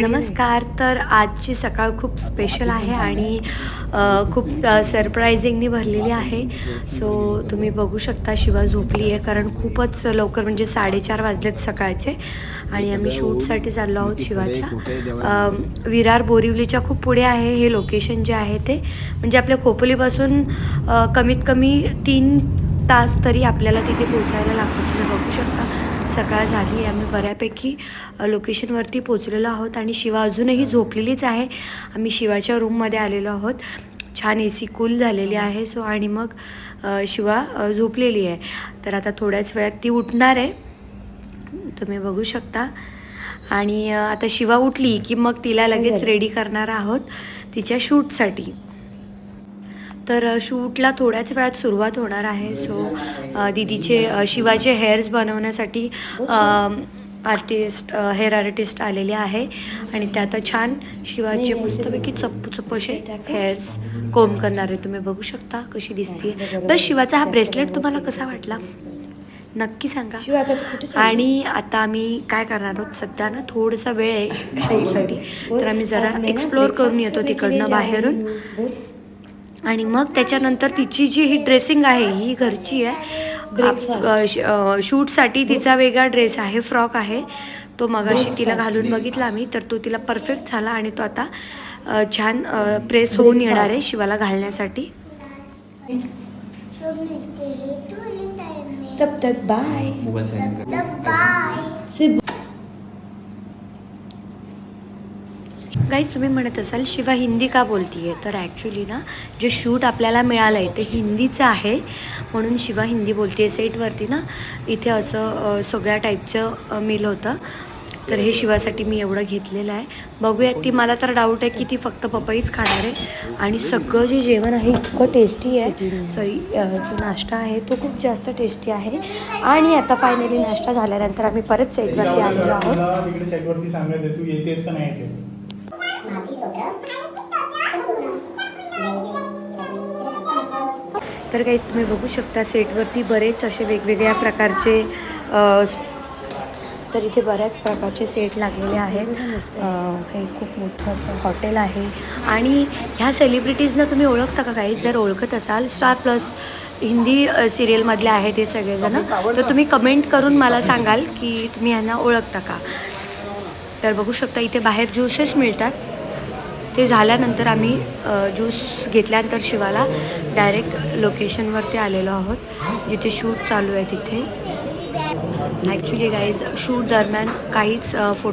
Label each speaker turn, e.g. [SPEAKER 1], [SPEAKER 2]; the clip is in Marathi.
[SPEAKER 1] नमस्कार. तर आजची सकाळ खूप स्पेशल आहे आणि खूप सरप्रायझिंगनी भरलेली आहे. सो तुम्ही बघू शकता शिवा झोपली आहे कारण खूपच लवकर म्हणजे 4:30 वाजलेत सकाळचे आणि आम्ही शूटसाठी चाललो आहोत शिवाच्या. विरार बोरिवलीच्या खूप पुढे आहे हे लोकेशन जे आहे ते, म्हणजे आपल्या खोपोलीपासून कमीत कमी 3 तास तरी आपल्याला तिथे पोचायला लागतो. तुम्ही बघू शकता सकाळ झाली, आम्ही बऱ्यापैकी लोकेशनवरती पोचलेलो आहोत आणि शिवा अजूनही झोपलेलीच आहे. आम्ही शिवाच्या रूममध्ये आलेलो आहोत. छान AC कूल झालेली आहे. सो आणि मग शिवा झोपलेली आहे. तर आता थोड्याच वेळात ती उठणार आहे, तुम्ही बघू शकता. आणि आता शिवा उठली की मग तिला लगेच रेडी करणार आहोत तिच्या शूटसाठी. तर शूटला थोड्याच वेळात सुरुवात होणार आहे. सो दीदीचे शिवाचे हेअर्स बनवण्यासाठी हेअर आर्टिस्ट आलेले आहे आणि ते आता छान शिवाचे मस्तपैकी चप्पू असे हेअर्स कोम करणार आहे. तुम्ही बघू शकता कशी दिसते. तर शिवाचा हा ब्रेसलेट तुम्हाला कसा वाटला नक्की सांगा. आणि आता आम्ही काय करणार आहोत, सध्या ना थोडासा वेळ आहे शूटसाठी, तर आम्ही जरा एक्सप्लोअर करून येतो तिकडनं बाहेरून. आणि मग त्याच्यानंतर तिची जी ही ड्रेसिंग आहे ही घरची आहे. शूटसाठी तिचा वेगळा ड्रेस आहे, फ्रॉक आहे, तो मगाशी तिला घालून बघितला आम्ही, तर तो तिला परफेक्ट झाला आणि तो आता छान प्रेस होऊन येणार आहे शिवाला घालण्यासाठी. तब तक बाय. गाईज, तुम्ही म्हणत असाल शिवा हिंदी का बोलतीये, तर ॲक्च्युली ना जे शूट आपल्याला मिळालं आहे ते हिंदीचं आहे म्हणून शिवा हिंदी बोलते. सेटवरती ना इथे असं सगळ्या टाईपचं मील होतं, तर हे शिवासाठी मी एवढं घेतलेलं आहे. बघूयात. ती मला तर डाऊट आहे की ती फक्त पपईच खाणार आहे. आणि सगळं जे जेवण आहे इतकं टेस्टी आहे, जो नाश्ता आहे तो खूप जास्त टेस्टी आहे. आणि आता फायनली नाश्ता झाल्यानंतर आम्ही परत सेटवरती आलेलो आहोत. तर काही तुम्ही बघू शकता सेटवरती बरेच असे वेगवेगळ्या प्रकारचे तर इथे बऱ्याच प्रकारचे सेट लागलेले आहेत. हे खूप मोठं असं हॉटेल आहे. आणि ह्या सेलिब्रिटीजना तुम्ही ओळखता का काही? जर ओळखत असाल, स्टार प्लस हिंदी सिरियलमधले आहेत हे सगळेजण, तर तुम्ही कमेंट करून मला सांगाल की तुम्ही ह्यांना ओळखता का. तर बघू शकता इथे बाहेर ज्यूसेस मिळतात. ते झाल्यानंतर आम्ही ज्यूस घेतल्यानंतर शिवाला डायरेक्ट लोकेशनवरती आलेलो आहोत जिथे शूट चालू आहे तिथे. ॲक्च्युली गाईज शूट दरम्यान काहीच फोटो